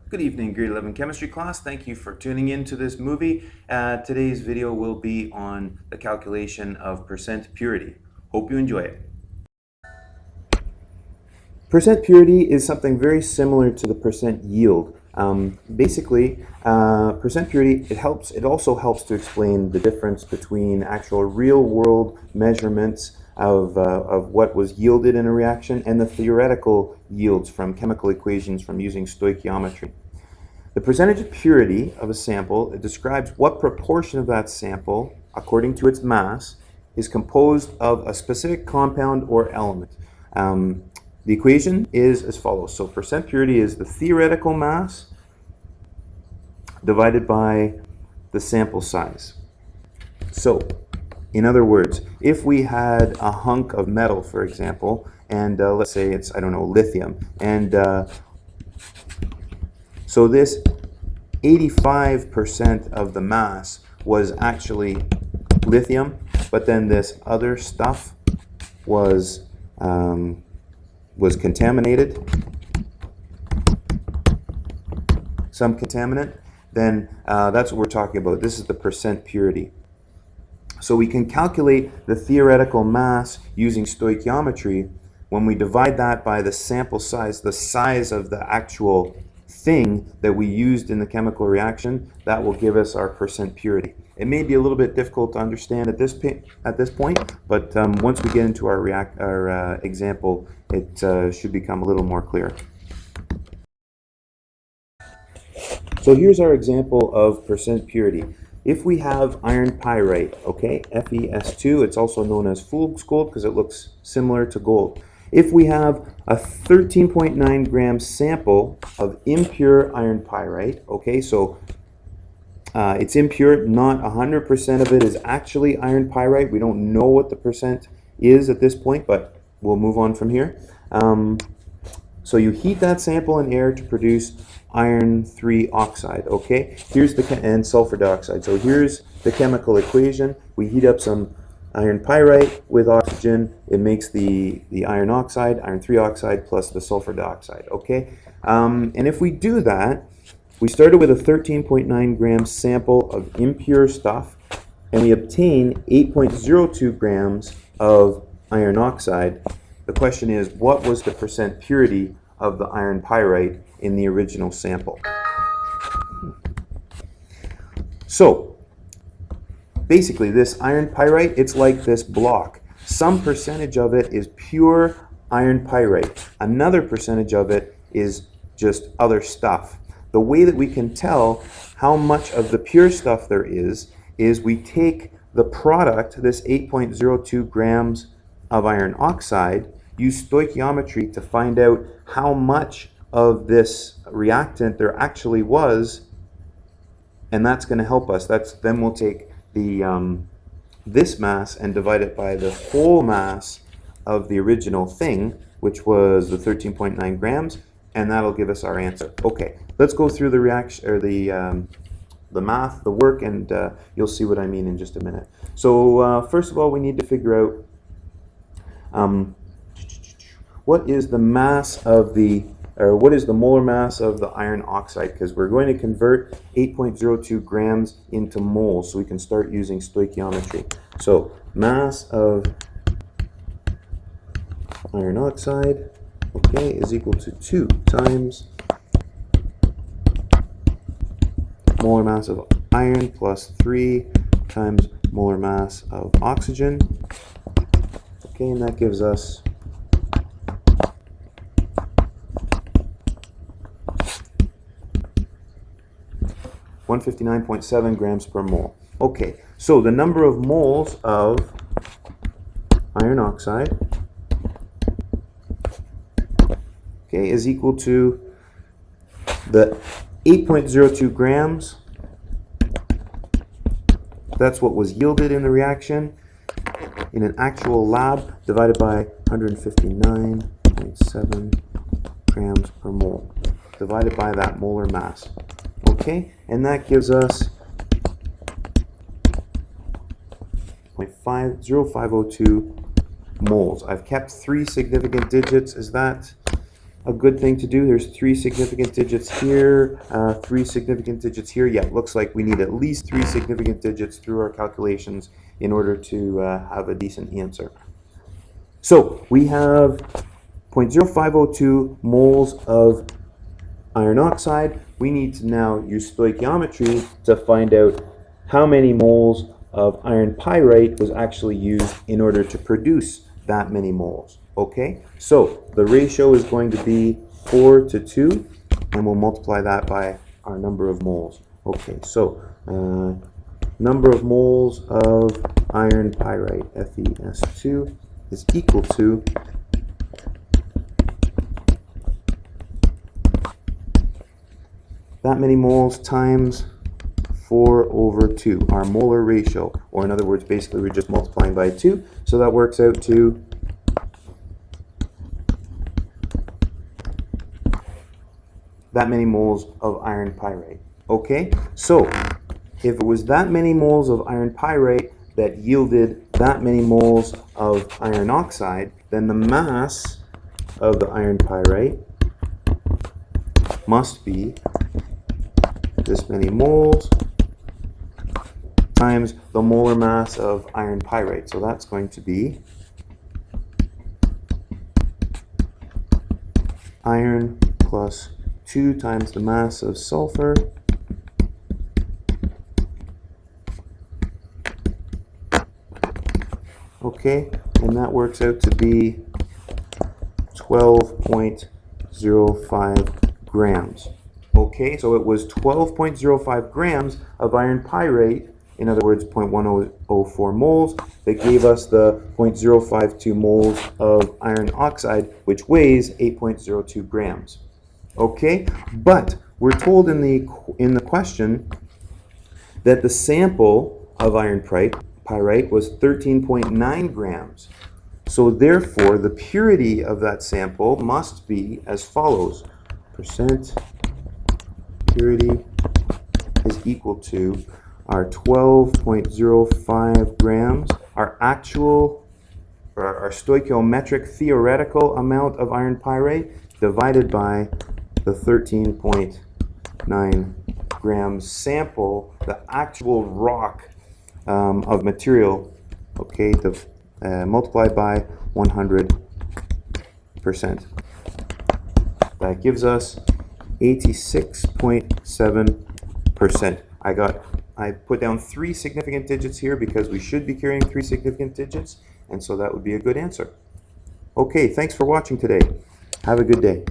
Good evening, grade 11 chemistry class. Thank you for tuning in to this movie. Today's video will be on the calculation of percent purity. Hope you enjoy it. Percent purity is something very similar to the percent yield. Basically, percent purity, it also helps to explain the difference between actual real-world measurements of what was yielded in a reaction and the theoretical yields from chemical equations from using stoichiometry. The percentage of purity of a sample, it describes what proportion of that sample, according to its mass, is composed of a specific compound or element. The equation is as follows. So percent purity is the theoretical mass divided by the sample size. So, in other words, if we had a hunk of metal, for example, and let's say it's, I don't know, lithium, and so this 85% of the mass was actually lithium, but then this other stuff was contaminated, some contaminant, then that's what we're talking about. This is the percent purity. So we can calculate the theoretical mass using stoichiometry. When we divide that by the sample size, the size of the actual thing that we used in the chemical reaction, that will give us our percent purity. It may be a little bit difficult to understand at this point, but once we get into our example, it should become a little more clear. So here's our example of percent purity. If we have iron pyrite, okay, FeS2, it's also known as fool's gold because it looks similar to gold. If we have a 13.9 gram sample of impure iron pyrite, okay, so it's impure, not 100% of it is actually iron pyrite. We don't know what the percent is at this point, but we'll move on from here. So you heat that sample in air to produce iron 3 oxide, okay? Here's and sulfur dioxide. So here's the chemical equation. We heat up some iron pyrite with oxygen. It makes the iron oxide, iron 3 oxide, plus the sulfur dioxide, okay? And if we do that, we started with a 13.9 gram sample of impure stuff, and we obtain 8.02 grams of iron oxide. The question is, what was the percent purity of the iron pyrite in the original sample? So, basically, this iron pyrite, it's like this block. Some percentage of it is pure iron pyrite. Another percentage of it is just other stuff. The way that we can tell how much of the pure stuff there is we take the product, this 8.02 grams of iron oxide, use stoichiometry to find out how much of this reactant there actually was, and that's going to help us. Then we'll take the this mass and divide it by the whole mass of the original thing, which was the 13.9 grams, and that'll give us our answer. Okay, let's go through the reaction, or the math, the work, and you'll see what I mean in just a minute. So first of all, we need to figure out what is the mass of what is the molar mass of the iron oxide, because we're going to convert 8.02 grams into moles, so we can start using stoichiometry. So mass of iron oxide, okay, is equal to 2 times molar mass of iron plus 3 times molar mass of oxygen. Okay, and that gives us 159.7 grams per mole. Okay, so the number of moles of iron oxide, okay, is equal to the 8.02 grams. That's what was yielded in the reaction in an actual lab, divided by 159.7 grams per mole, divided by that molar mass. Okay, and that gives us 0.0502 moles. I've kept 3 significant digits as that. a good thing to do? There's 3 significant digits here, 3 significant digits here. Yeah, it looks like we need at least 3 significant digits through our calculations in order to have a decent answer. So we have 0.0502 moles of iron oxide. We need to now use stoichiometry to find out how many moles of iron pyrite was actually used in order to produce that many moles. Okay, so the ratio is going to be 4 to 2, and we'll multiply that by our number of moles. Okay, so number of moles of iron pyrite, FeS2, is equal to that many moles times 4 over 2, our molar ratio, or in other words, basically we're just multiplying by 2, so that works out to that many moles of iron pyrite. Okay, so if it was that many moles of iron pyrite that yielded that many moles of iron oxide, then the mass of the iron pyrite must be this many moles times the molar mass of iron pyrite. So that's going to be iron plus 2 times the mass of sulfur okay, and that works out to be 12.05 grams. Okay, so it was 12.05 grams of iron pyrite, in other words 0.104 moles, that gave us the 0.052 moles of iron oxide, which weighs 8.02 grams. Okay, but we're told in the question that the sample of iron pyrite was 13.9 grams. So therefore, the purity of that sample must be as follows. Percent purity is equal to our 12.05 grams, our actual, or our stoichiometric theoretical amount of iron pyrite, divided by the 13.9 grams sample, the actual rock of material, okay, multiplied by 100%. That gives us 86.7%. I put down 3 significant digits here because we should be carrying 3 significant digits, and so that would be a good answer. Okay, thanks for watching today. Have a good day.